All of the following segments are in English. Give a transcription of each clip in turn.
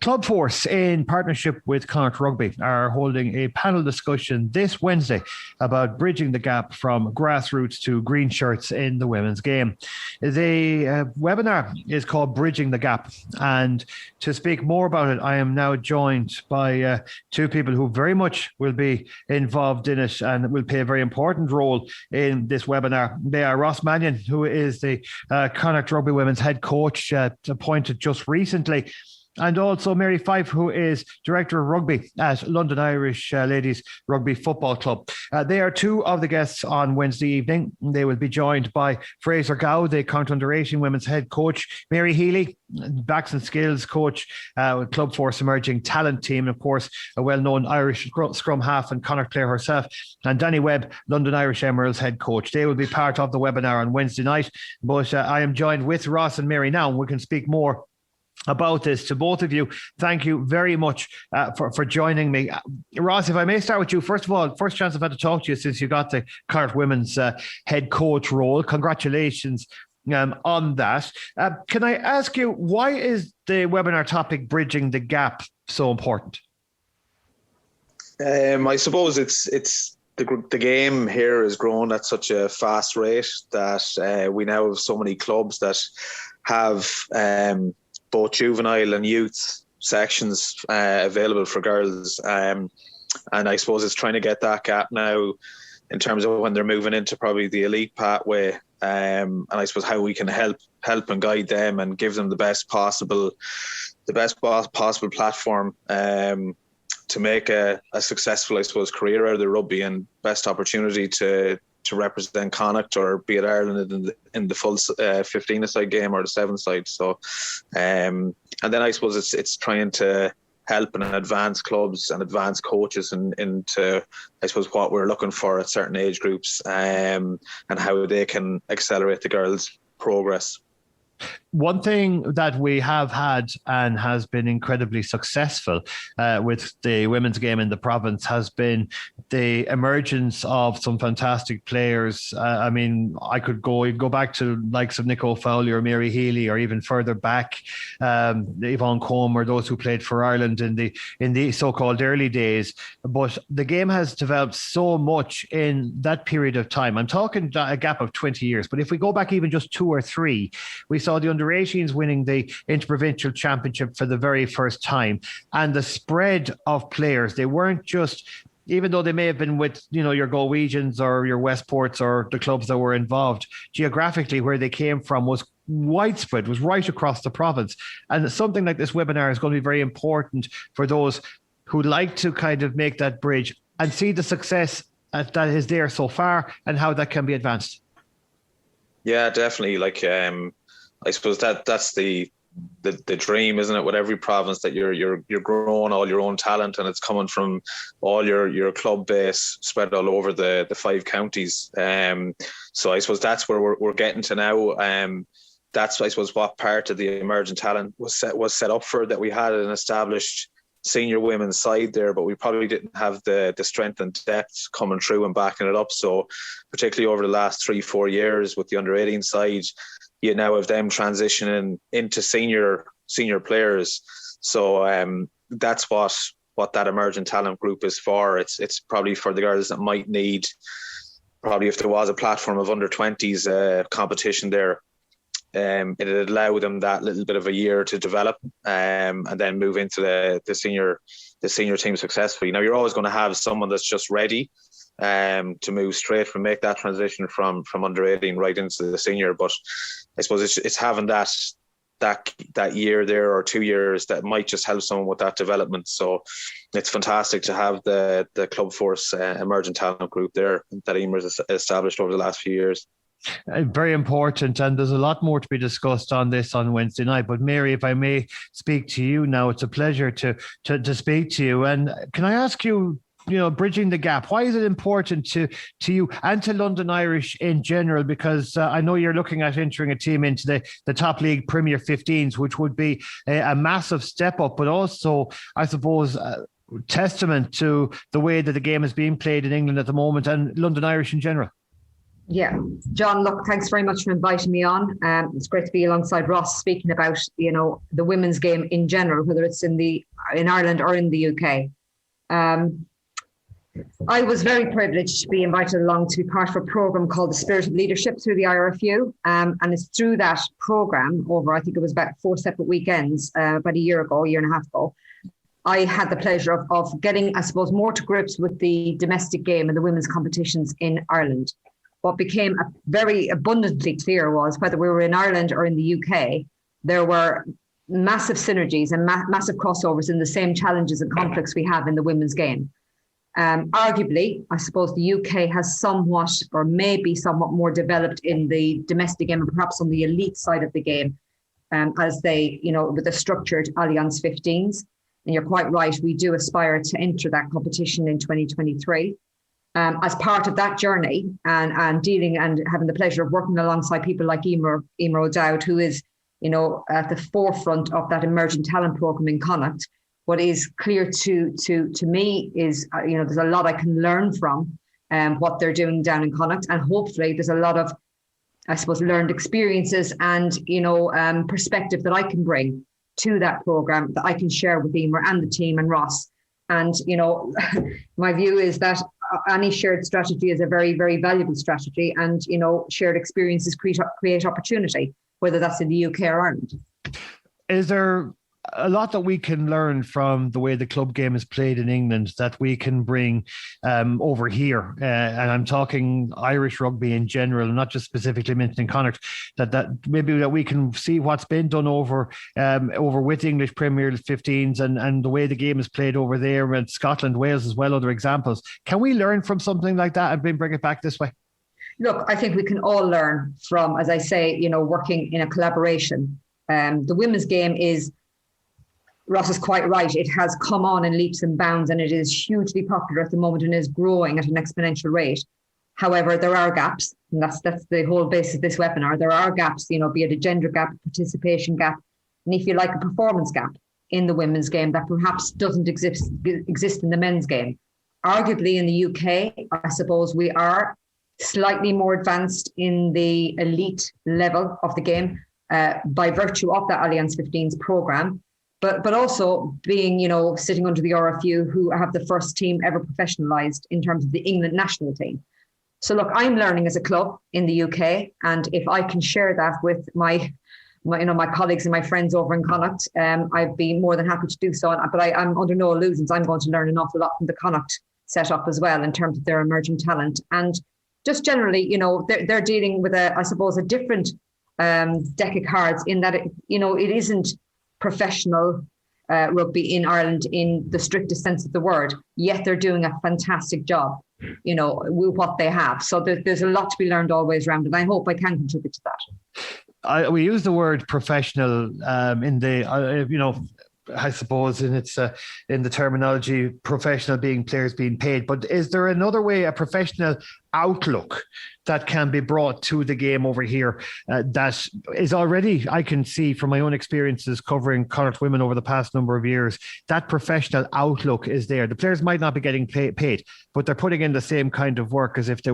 Clubforce, in partnership with Connacht Rugby, are holding a panel discussion this Wednesday about bridging the gap from grassroots to green shirts in the women's game. The webinar is called Bridging the Gap, and to speak more about it, I am now joined by two people who very much will be involved in it and will play a very important role in this webinar. They are Ross Mannion, who is the Connacht Rugby women's head coach, appointed just recently, and also Mary Fyfe, who is Director of Rugby at London Irish Ladies Rugby Football Club. They are two of the guests on Wednesday evening. They will be joined by Fraser Gow, the Connacht Under-18 Women's Head Coach, Mary Healy, Backs and Skills Coach with Clubforce Emerging Talent Team, and of course, a well-known Irish scrum half and Connacht player herself, and Danny Webb, London Irish Emeralds Head Coach. They will be part of the webinar on Wednesday night, but I am joined with Ross and Mary now, and we can speak more about this. To both of you, thank you very much for joining me. Ross, if I may start with you. First of all, first chance I've had to talk to you since you got the Connacht Women's head coach role. Congratulations on that. Can I ask you, why is the webinar topic Bridging the Gap so important? I suppose it's the game here has grown at such a fast rate that we now have so many clubs that have both juvenile and youth sections available for girls. And I suppose it's trying to get that gap now in terms of when they're moving into probably the elite pathway. And I suppose how we can help and guide them and give them the best possible platform to make a successful, I suppose, career out of the rugby, and best opportunity to represent Connacht or be it Ireland in the full 15-a-side game or the 7-side. So, and then I suppose it's trying to help and advance clubs and advance coaches into, I suppose, what we're looking for at certain age groups, and how they can accelerate the girls' progress. One thing that we have had and has been incredibly successful with the women's game in the province has been the emergence of some fantastic players. I mean, I could go back to likes of Nico Fowley or Mary Healy, or even further back, Yvonne Comer, those who played for Ireland in the so-called early days. But the game has developed so much in that period of time. I'm talking a gap of 20 years, but if we go back even just 2 or 3, we saw the under-18s winning the interprovincial championship for the very first time, and the spread of players. They weren't just, even though they may have been with, your Galwegians or your Westports or the clubs that were involved, geographically where they came from was widespread, was right across the province. And something like this webinar is going to be very important for those who like to kind of make that bridge and see the success that is there so far and how that can be advanced. Yeah, definitely. I suppose that's the dream, isn't it? With every province, that you're growing all your own talent, and it's coming from all your club base spread all over the 5 counties. So I suppose that's where we're getting to now. That's, I suppose, what part of the emerging talent was set up for. That we had an established senior women's side there, but we probably didn't have the strength and depth coming through and backing it up. So particularly over the last 3-4 years with the under-18 side, you now have them transitioning into senior players. So that's what that emerging talent group is for. It's probably for the girls that might need, probably if there was a platform of under-20s competition there, it'd allow them that little bit of a year to develop, and then move into the senior team successfully. Now, you're always going to have someone that's just ready to move straight from, make that transition from under-18 right into the senior. But I suppose it's having that year there or 2 years that might just help someone with that development. So it's fantastic to have the Clubforce emerging talent group there that Emer's established over the last few years. Very important, and there's a lot more to be discussed on this on Wednesday night. But Mary, if I may speak to you now, it's a pleasure to speak to you. And can I ask you, bridging the gap, why is it important to you and to London Irish in general? Because I know you're looking at entering a team into the top league Premier 15s, which would be a massive step up, but also, I suppose, testament to the way that the game is being played in England at the moment and London Irish in general. Yeah, John, look, thanks very much for inviting me on. It's great to be alongside Ross speaking about, the women's game in general, whether it's in Ireland or in the UK. I was very privileged to be invited along to be part of a programme called the Spirit of Leadership through the IRFU. And it's through that programme over, I think it was about 4 separate weekends, about a year and a half ago, I had the pleasure of getting, I suppose, more to grips with the domestic game and the women's competitions in Ireland. What became very abundantly clear was whether we were in Ireland or in the UK, there were massive synergies and massive crossovers in the same challenges and conflicts we have in the women's game. Arguably, I suppose the UK has somewhat, or maybe somewhat more developed in the domestic game and perhaps on the elite side of the game, as they, with the structured Allianz 15s. And you're quite right, we do aspire to enter that competition in 2023. As part of that journey and dealing and having the pleasure of working alongside people like Emer O'Dowd, who is, at the forefront of that emerging talent program in Connacht. What is clear to me is, there's a lot I can learn from what they're doing down in Connacht, and hopefully there's a lot of, I suppose, learned experiences and, perspective that I can bring to that program that I can share with Emer and the team and Ross. And, my view is that any shared strategy is a very, very valuable strategy, and, shared experiences create opportunity, whether that's in the UK or Ireland. Is there a lot that we can learn from the way the club game is played in England that we can bring over here? And I'm talking Irish rugby in general, not just specifically mentioning Connacht, that maybe that we can see what's been done over with English Premier 15s and the way the game is played over there, and Scotland, Wales as well, other examples. Can we learn from something like that and bring it back this way? Look, I think we can all learn from, as I say, working in a collaboration. The women's game is, Ross is quite right, it has come on in leaps and bounds, and it is hugely popular at the moment and is growing at an exponential rate. However, there are gaps, and that's the whole basis of this webinar. There are gaps, be it a gender gap, participation gap, and if you like, a performance gap in the women's game that perhaps doesn't exist in the men's game. Arguably in the UK, I suppose we are slightly more advanced in the elite level of the game by virtue of that Allianz 15s programme. But also being, sitting under the RFU, who have the first team ever professionalised in terms of the England national team. So look, I'm learning as a club in the UK, and if I can share that with my colleagues and my friends over in Connacht, I'd be more than happy to do so. But I'm under no illusions. I'm going to learn an awful lot from the Connacht setup as well in terms of their emerging talent. And just generally, they're dealing with a different deck of cards in that, it isn't professional rugby in Ireland in the strictest sense of the word, yet they're doing a fantastic job, with what they have. So there's a lot to be learned always around, and I hope I can contribute to that. We use the word professional in the, I suppose in the terminology, professional being players being paid. But is there another way, a professional outlook that can be brought to the game over here that is already, I can see from my own experiences covering Connacht women over the past number of years, that professional outlook is there. The players might not be getting paid, but they're putting in the same kind of work as if it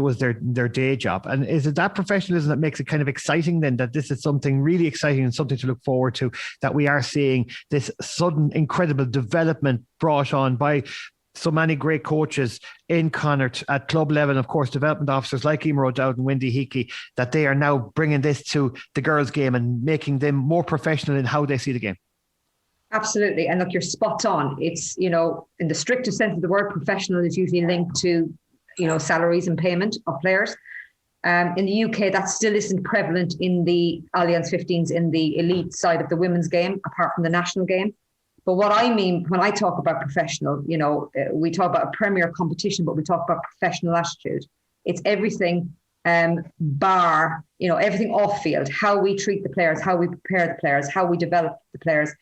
was their day job. And is it that professionalism that makes it kind of exciting then, that this is something really exciting and something to look forward to, that we are seeing this sudden incredible development brought on by so many great coaches in Connacht at club level, and of course development officers like Emer O'Dowd and Wendy Hickey, that they are now bringing this to the girls' game and making them more professional in how they see the game? Absolutely. And look, you're spot on. It's, in the strictest sense of the word, professional is usually linked to, salaries and payment of players. In the UK, that still isn't prevalent in the Allianz 15s in the elite side of the women's game, apart from the national game. But what I mean when I talk about professional, we talk about a premier competition, but we talk about professional attitude. It's everything bar, everything off field, how we treat the players, how we prepare the players, how we develop the players,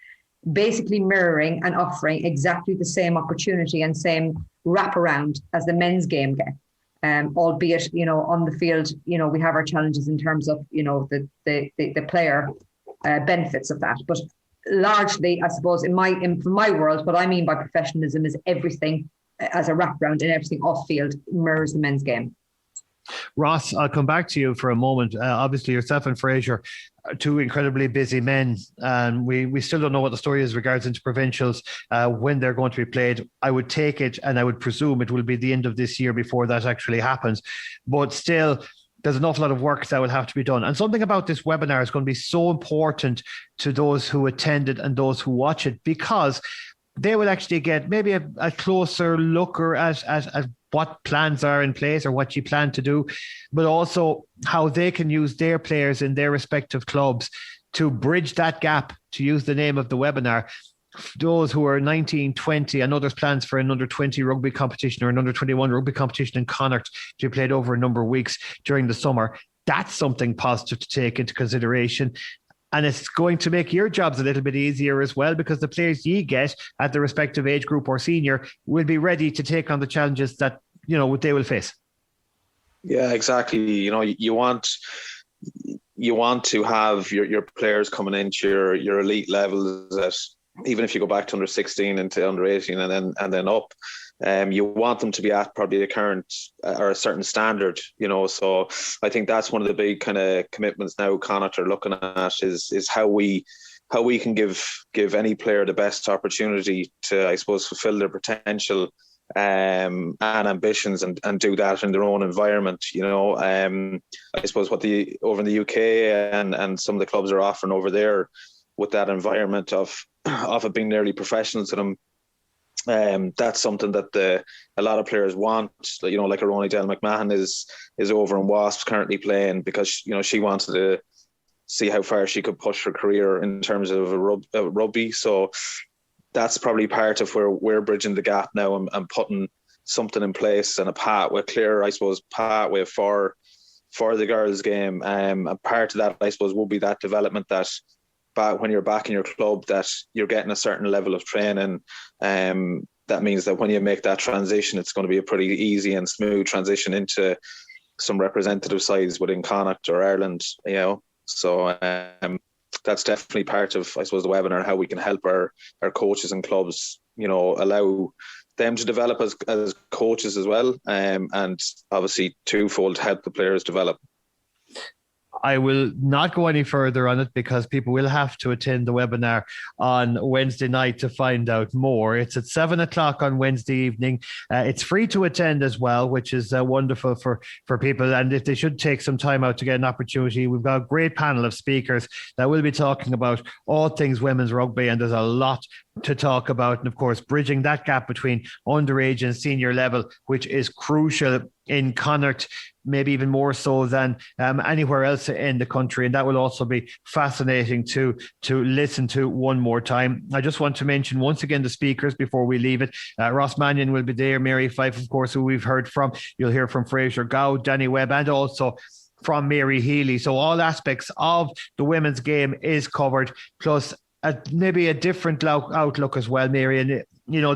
basically mirroring and offering exactly the same opportunity and same wraparound as the men's game get. Albeit, on the field, we have our challenges in terms of, the player benefits of that. But largely, I suppose, from my world, what I mean by professionalism is everything as a wraparound and everything off field mirrors the men's game. Ross, I'll come back to you for a moment. Obviously, yourself and Fraser are two incredibly busy men, and we still don't know what the story is regards into provincials when they're going to be played. I would take it, and I would presume it will be the end of this year before that actually happens. But still, there's an awful lot of work that will have to be done. And something about this webinar is going to be so important to those who attend it and those who watch it, because they will actually get maybe a closer looker at what plans are in place or what you plan to do, but also how they can use their players in their respective clubs to bridge that gap, to use the name of the webinar. Those who are 19, 20, I know there's plans for an under 20 rugby competition or an under 21 rugby competition in Connacht to be played over a number of weeks during the summer. That's something positive to take into consideration. And it's going to make your jobs a little bit easier as well, because the players you get at the respective age group or senior will be ready to take on the challenges that, they will face. Yeah, exactly. You want to have your players coming into your elite levels, that even if you go back to under 16 into under 18 and then up, you want them to be at probably a current or a certain standard, So I think that's one of the big kind of commitments now Connacht are looking at is how we can give any player the best opportunity to, I suppose, fulfill their potential and ambitions and do that in their own environment. I suppose what over in the UK and some of the clubs are offering over there with that environment of it being nearly professional to them. That's something that a lot of players want. Like Aroni Del McMahon is over in Wasps currently playing because she wanted to see how far she could push her career in terms of rugby. So that's probably part of where we're bridging the gap now and putting something in place and a clear, I suppose, pathway for the girls' game. And part of that, I suppose, will be that development that when you're back in your club, that you're getting a certain level of training. That means that when you make that transition, it's going to be a pretty easy and smooth transition into some representative sides within Connacht or Ireland, So that's definitely part of, I suppose, the webinar, how we can help our coaches and clubs, allow them to develop as coaches as well. And obviously twofold, help the players develop. I will not go any further on it because people will have to attend the webinar on Wednesday night to find out more. It's at 7:00 on Wednesday evening. It's free to attend as well, which is wonderful for people. And if they should take some time out to get an opportunity, we've got a great panel of speakers that will be talking about all things women's rugby. And there's a lot to talk about. And of course, bridging that gap between underage and senior level, which is crucial in Connacht, maybe even more so than anywhere else in the country. And that will also be fascinating to listen to one more time. I just want to mention once again the speakers before we leave it. Ross Mannion will be there, Mary Fyfe, of course, who we've heard from. You'll hear from Fraser Gow, Danny Webb, and also from Mary Healy. So all aspects of the women's game is covered, plus maybe a different outlook as well, Mary. And,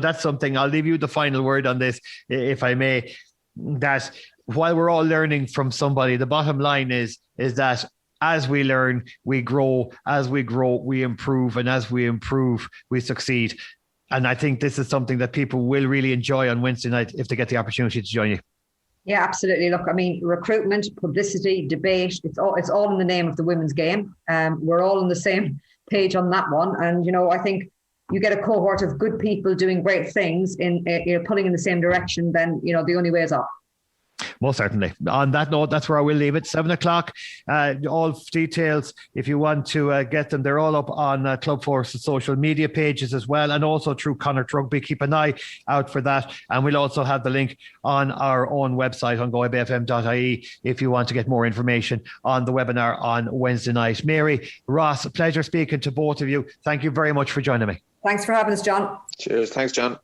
that's something, I'll leave you the final word on this, if I may, that while we're all learning from somebody, the bottom line is that as we learn, we grow. As we grow, we improve. And as we improve, we succeed. And I think this is something that people will really enjoy on Wednesday night if they get the opportunity to join you. Yeah, absolutely. Look, I mean, recruitment, publicity, debate, it's all in the name of the women's game. We're all on the same page on that one. And, I think you get a cohort of good people doing great things in pulling in the same direction, then, the only way is up. Most certainly. On that note, that's where I will leave it. 7:00. All details, if you want to get them, they're all up on Clubforce social media pages as well, and also through Connacht Rugby. Keep an eye out for that. And we'll also have the link on our own website on goibfm.ie if you want to get more information on the webinar on Wednesday night. Mary, Ross, pleasure speaking to both of you. Thank you very much for joining me. Thanks for having us, John. Cheers. Thanks, John.